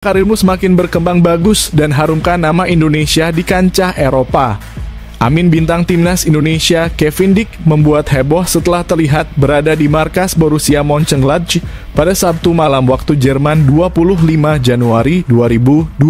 Karirmu semakin berkembang bagus dan harumkan nama Indonesia di kancah Eropa. Amin bintang timnas Indonesia Kevin Dick membuat heboh setelah terlihat berada di markas Borussia Mönchengladbach pada Sabtu malam waktu Jerman 25 Januari 2025.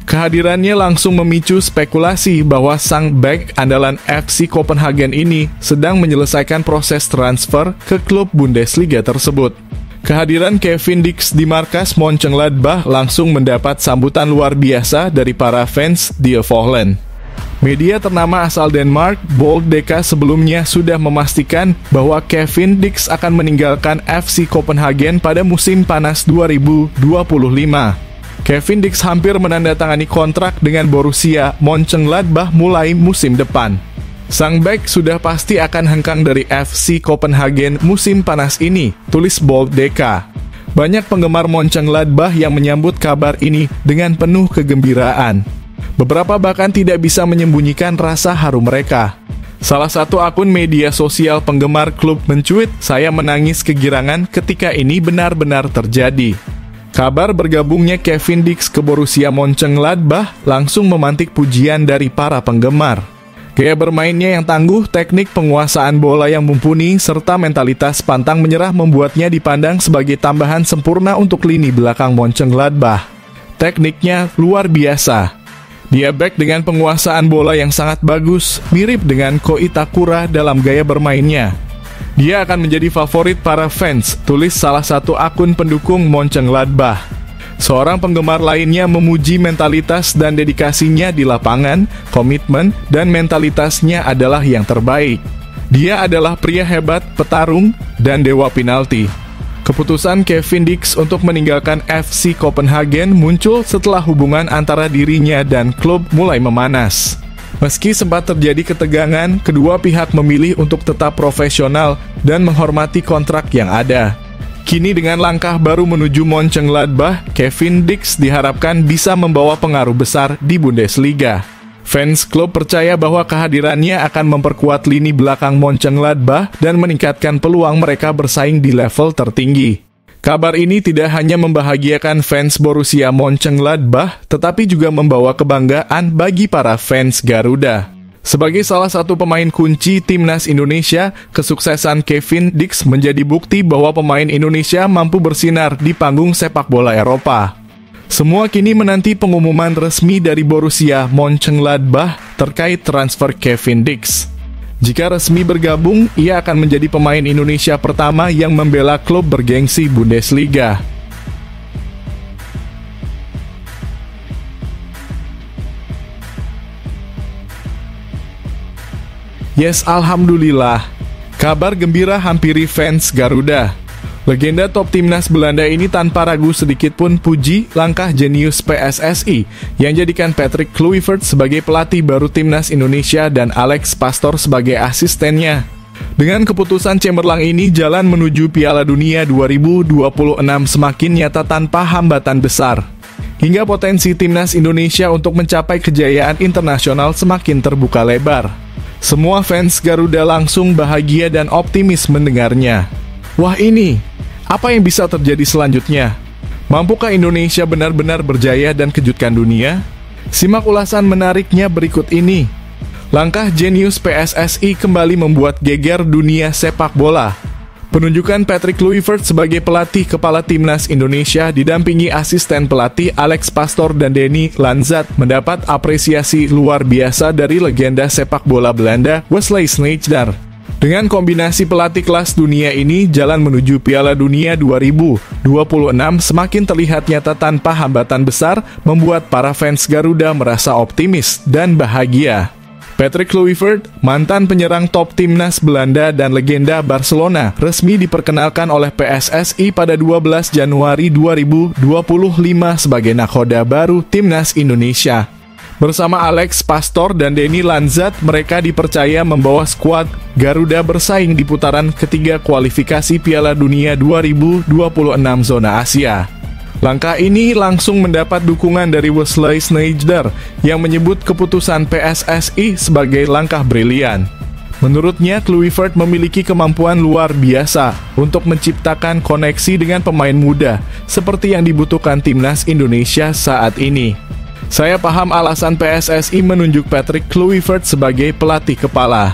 Kehadirannya langsung memicu spekulasi bahwa sang bek andalan FC Copenhagen ini sedang menyelesaikan proses transfer ke klub Bundesliga tersebut. Kehadiran Kevin Dick di markas Mönchengladbach langsung mendapat sambutan luar biasa dari para fans Die Vollen. Media ternama asal Denmark, Bold.dk sebelumnya sudah memastikan bahwa Kevin Dick akan meninggalkan FC Copenhagen pada musim panas 2025. Kevin Dick hampir menandatangani kontrak dengan Borussia Mönchengladbach mulai musim depan. Sang bek sudah pasti akan hengkang dari FC Copenhagen musim panas ini, tulis Bold.dk. Banyak penggemar Mönchengladbach yang menyambut kabar ini dengan penuh kegembiraan. Beberapa bahkan tidak bisa menyembunyikan rasa haru mereka. Salah satu akun media sosial penggemar klub mencuit, "Saya menangis kegirangan ketika ini benar-benar terjadi." Kabar bergabungnya Kevin Dick ke Borussia Mönchengladbach langsung memantik pujian dari para penggemar. Gaya bermainnya yang tangguh, teknik penguasaan bola yang mumpuni, serta mentalitas pantang menyerah membuatnya dipandang sebagai tambahan sempurna untuk lini belakang Mönchengladbach. Tekniknya luar biasa. Dia bek dengan penguasaan bola yang sangat bagus, mirip dengan Ko Itakura dalam gaya bermainnya. Dia akan menjadi favorit para fans, tulis salah satu akun pendukung Mönchengladbach. Seorang penggemar lainnya memuji mentalitas dan dedikasinya di lapangan, komitmen dan mentalitasnya adalah yang terbaik. Dia adalah pria hebat, petarung, dan dewa penalti. Keputusan Kevin Dick untuk meninggalkan FC Copenhagen muncul setelah hubungan antara dirinya dan klub mulai memanas. Meski sempat terjadi ketegangan, kedua pihak memilih untuk tetap profesional dan menghormati kontrak yang ada. Kini dengan langkah baru menuju Mönchengladbach, Kevin Dick diharapkan bisa membawa pengaruh besar di Bundesliga. Fans klub percaya bahwa kehadirannya akan memperkuat lini belakang Mönchengladbach dan meningkatkan peluang mereka bersaing di level tertinggi. Kabar ini tidak hanya membahagiakan fans Borussia Mönchengladbach, tetapi juga membawa kebanggaan bagi para fans Garuda. Sebagai salah satu pemain kunci timnas Indonesia, kesuksesan Kevin Dick menjadi bukti bahwa pemain Indonesia mampu bersinar di panggung sepak bola Eropa. Semua kini menanti pengumuman resmi dari Borussia Mönchengladbach terkait transfer Kevin Dick. Jika resmi bergabung, ia akan menjadi pemain Indonesia pertama yang membela klub bergengsi Bundesliga. Yes, alhamdulillah. Kabar gembira hampiri fans Garuda. Legenda top timnas Belanda ini tanpa ragu sedikit pun puji langkah jenius PSSI yang jadikan Patrick Kluivert sebagai pelatih baru timnas Indonesia dan Alex Pastoor sebagai asistennya. Dengan keputusan cemerlang ini, jalan menuju Piala Dunia 2026 semakin nyata tanpa hambatan besar. Hingga potensi timnas Indonesia untuk mencapai kejayaan internasional semakin terbuka lebar. Semua fans Garuda langsung bahagia dan optimis mendengarnya. Wah, ini, apa yang bisa terjadi selanjutnya? Mampukah Indonesia benar-benar berjaya dan kejutkan dunia? Simak ulasan menariknya berikut ini. Langkah jenius PSSI kembali membuat geger dunia sepak bola. Penunjukan Patrick Kluivert sebagai pelatih kepala timnas Indonesia didampingi asisten pelatih Alex Pastoor dan Denny Lanzat mendapat apresiasi luar biasa dari legenda sepak bola Belanda Wesley Sneijder. Dengan kombinasi pelatih kelas dunia ini, jalan menuju Piala Dunia 2026 semakin terlihat nyata tanpa hambatan besar, membuat para fans Garuda merasa optimis dan bahagia. Patrick Kluivert, mantan penyerang top timnas Belanda dan legenda Barcelona, resmi diperkenalkan oleh PSSI pada 12 Januari 2025 sebagai nakhoda baru timnas Indonesia. Bersama Alex Pastoor dan Denny Lanzat, mereka dipercaya membawa skuad Garuda bersaing di putaran ketiga kualifikasi Piala Dunia 2026 zona Asia. Langkah ini langsung mendapat dukungan dari Wesley Sneijder yang menyebut keputusan PSSI sebagai langkah brilian. Menurutnya, Kluivert memiliki kemampuan luar biasa untuk menciptakan koneksi dengan pemain muda, seperti yang dibutuhkan timnas Indonesia saat ini. Saya paham alasan PSSI menunjuk Patrick Kluivert sebagai pelatih kepala.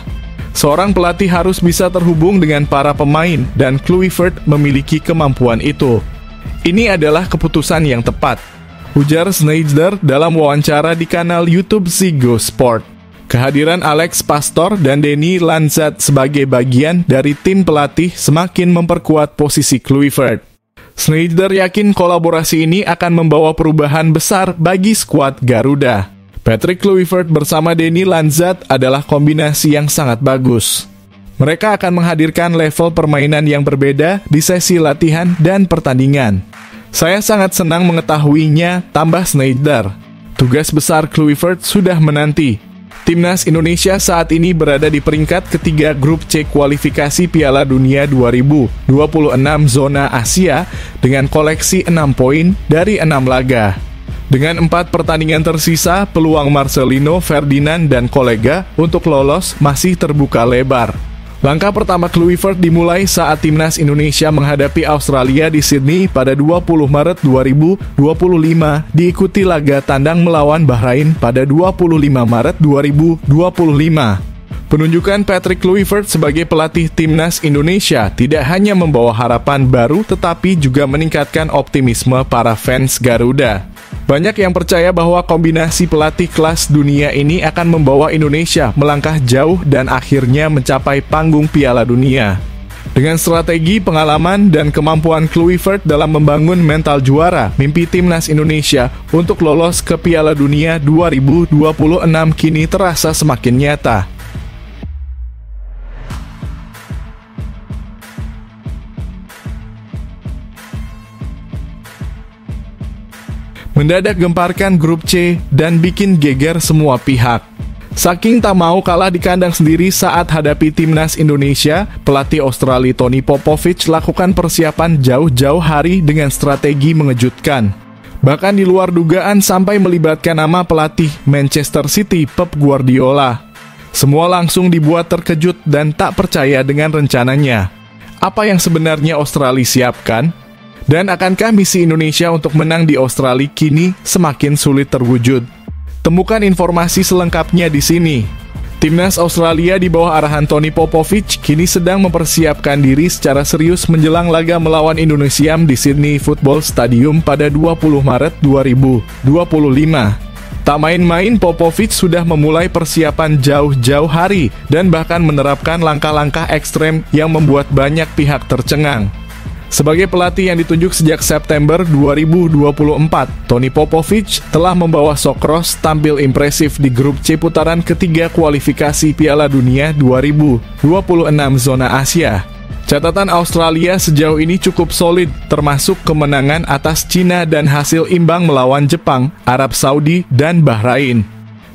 Seorang pelatih harus bisa terhubung dengan para pemain, dan Kluivert memiliki kemampuan itu. Ini adalah keputusan yang tepat, ujar Sneijder dalam wawancara di kanal YouTube Ziggo Sport. Kehadiran Alex Pastor dan Denny Lanzat sebagai bagian dari tim pelatih semakin memperkuat posisi Kluivert. Sneijder yakin kolaborasi ini akan membawa perubahan besar bagi skuad Garuda. Patrick Kluivert bersama Denny Lanzat adalah kombinasi yang sangat bagus. Mereka akan menghadirkan level permainan yang berbeda di sesi latihan dan pertandingan. Saya sangat senang mengetahuinya, tambah Sneijder. Tugas besar Kluivert sudah menanti. Timnas Indonesia saat ini berada di peringkat ketiga grup C kualifikasi Piala Dunia 2026 zona Asia dengan koleksi 6 poin dari 6 laga. Dengan 4 pertandingan tersisa, peluang Marcelino, Ferdinand, dan kolega untuk lolos masih terbuka lebar. Langkah pertama Kluivert dimulai saat Timnas Indonesia menghadapi Australia di Sydney pada 20 Maret 2025, diikuti laga tandang melawan Bahrain pada 25 Maret 2025. Penunjukan Patrick Kluivert sebagai pelatih Timnas Indonesia tidak hanya membawa harapan baru, tetapi juga meningkatkan optimisme para fans Garuda. Banyak yang percaya bahwa kombinasi pelatih kelas dunia ini akan membawa Indonesia melangkah jauh dan akhirnya mencapai panggung Piala Dunia. Dengan strategi, pengalaman, dan kemampuan Kluivert dalam membangun mental juara, mimpi Timnas Indonesia untuk lolos ke Piala Dunia 2026 kini terasa semakin nyata. Mendadak gemparkan grup C dan bikin geger semua pihak. Saking tak mau kalah di kandang sendiri saat hadapi Timnas Indonesia, pelatih Australia Tony Popovic lakukan persiapan jauh-jauh hari dengan strategi mengejutkan. Bahkan di luar dugaan sampai melibatkan nama pelatih Manchester City Pep Guardiola. Semua langsung dibuat terkejut dan tak percaya dengan rencananya. Apa yang sebenarnya Australia siapkan? Dan akankah misi Indonesia untuk menang di Australia kini semakin sulit terwujud? Temukan informasi selengkapnya di sini. Timnas Australia di bawah arahan Tony Popovic kini sedang mempersiapkan diri secara serius menjelang laga melawan Indonesia di Sydney Football Stadium pada 20 Maret 2025. Tak main-main, Popovic sudah memulai persiapan jauh-jauh hari dan bahkan menerapkan langkah-langkah ekstrem yang membuat banyak pihak tercengang. Sebagai pelatih yang ditunjuk sejak September 2024, Tony Popovic telah membawa Sokros tampil impresif di grup C putaran ketiga kualifikasi Piala Dunia 2026 zona Asia. Catatan Australia sejauh ini cukup solid, termasuk kemenangan atas Cina dan hasil imbang melawan Jepang, Arab Saudi, dan Bahrain.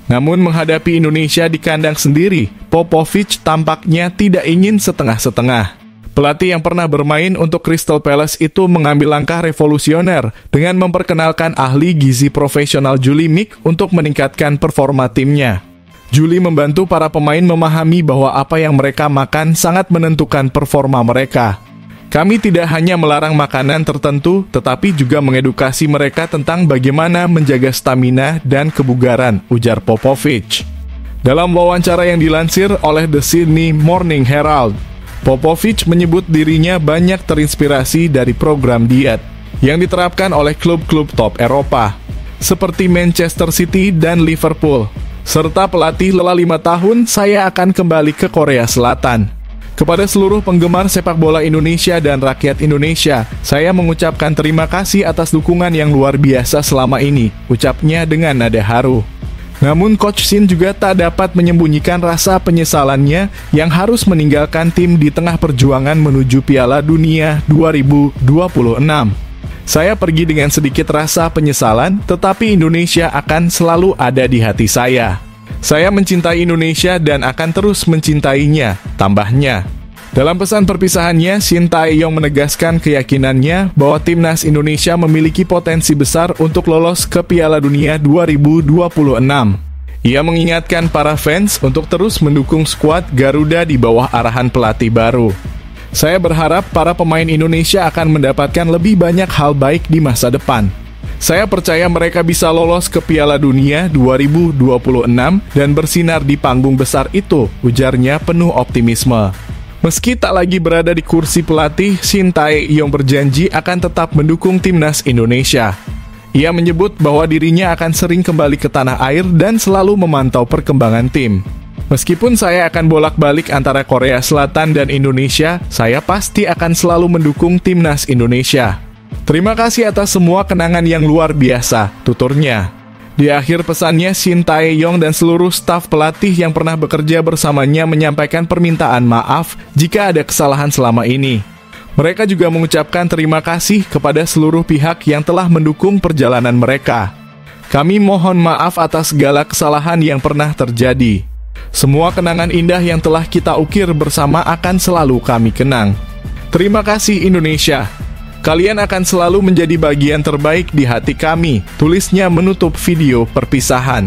Namun menghadapi Indonesia di kandang sendiri, Popovic tampaknya tidak ingin setengah-setengah. Pelatih yang pernah bermain untuk Crystal Palace itu mengambil langkah revolusioner dengan memperkenalkan ahli gizi profesional Julie Mick untuk meningkatkan performa timnya. Julie membantu para pemain memahami bahwa apa yang mereka makan sangat menentukan performa mereka. Kami tidak hanya melarang makanan tertentu, tetapi juga mengedukasi mereka tentang bagaimana menjaga stamina dan kebugaran, ujar Popovic. Dalam wawancara yang dilansir oleh The Sydney Morning Herald, Popovic menyebut dirinya banyak terinspirasi dari program diet yang diterapkan oleh klub-klub top Eropa, seperti Manchester City dan Liverpool. Serta pelatih lelah 5 tahun, saya akan kembali ke Korea Selatan. Kepada seluruh penggemar sepak bola Indonesia dan rakyat Indonesia, saya mengucapkan terima kasih atas dukungan yang luar biasa selama ini, ucapnya dengan nada haru. Namun Coach Shin juga tak dapat menyembunyikan rasa penyesalannya yang harus meninggalkan tim di tengah perjuangan menuju Piala Dunia 2026. Saya pergi dengan sedikit rasa penyesalan, tetapi Indonesia akan selalu ada di hati saya. Saya mencintai Indonesia dan akan terus mencintainya, tambahnya. Dalam pesan perpisahannya, Shin Tae-yong menegaskan keyakinannya bahwa Timnas Indonesia memiliki potensi besar untuk lolos ke Piala Dunia 2026. Ia mengingatkan para fans untuk terus mendukung skuad Garuda di bawah arahan pelatih baru. Saya berharap para pemain Indonesia akan mendapatkan lebih banyak hal baik di masa depan. Saya percaya mereka bisa lolos ke Piala Dunia 2026 dan bersinar di panggung besar itu, ujarnya penuh optimisme. Meski tak lagi berada di kursi pelatih, Shin Tae-yong berjanji akan tetap mendukung timnas Indonesia. Ia menyebut bahwa dirinya akan sering kembali ke tanah air dan selalu memantau perkembangan tim. Meskipun saya akan bolak-balik antara Korea Selatan dan Indonesia, saya pasti akan selalu mendukung timnas Indonesia. Terima kasih atas semua kenangan yang luar biasa, tuturnya. Di akhir pesannya, Shin Tae-yong dan seluruh staf pelatih yang pernah bekerja bersamanya menyampaikan permintaan maaf jika ada kesalahan selama ini. Mereka juga mengucapkan terima kasih kepada seluruh pihak yang telah mendukung perjalanan mereka. Kami mohon maaf atas segala kesalahan yang pernah terjadi. Semua kenangan indah yang telah kita ukir bersama akan selalu kami kenang. Terima kasih Indonesia. Kalian akan selalu menjadi bagian terbaik di hati kami, tulisnya menutup video perpisahan.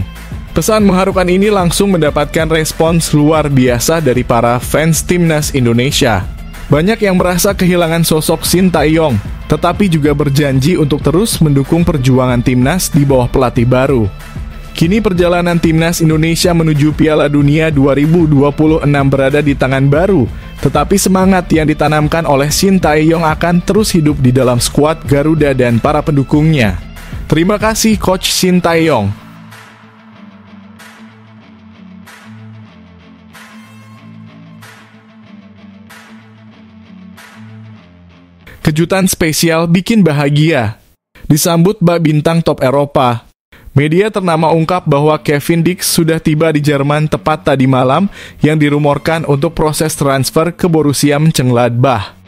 Pesan mengharukan ini langsung mendapatkan respons luar biasa dari para fans timnas Indonesia. Banyak yang merasa kehilangan sosok Shin Tae-yong, tetapi juga berjanji untuk terus mendukung perjuangan timnas di bawah pelatih baru. Kini perjalanan timnas Indonesia menuju Piala Dunia 2026 berada di tangan baru, tetapi semangat yang ditanamkan oleh Shin Tae-yong akan terus hidup di dalam skuad Garuda dan para pendukungnya. Terima kasih Coach Shin Tae-yong. Kejutan spesial bikin bahagia. Disambut bak bintang top Eropa. Media ternama ungkap bahwa Kevin Dix sudah tiba di Jerman tepat tadi malam yang dirumorkan untuk proses transfer ke Borussia Mönchengladbach.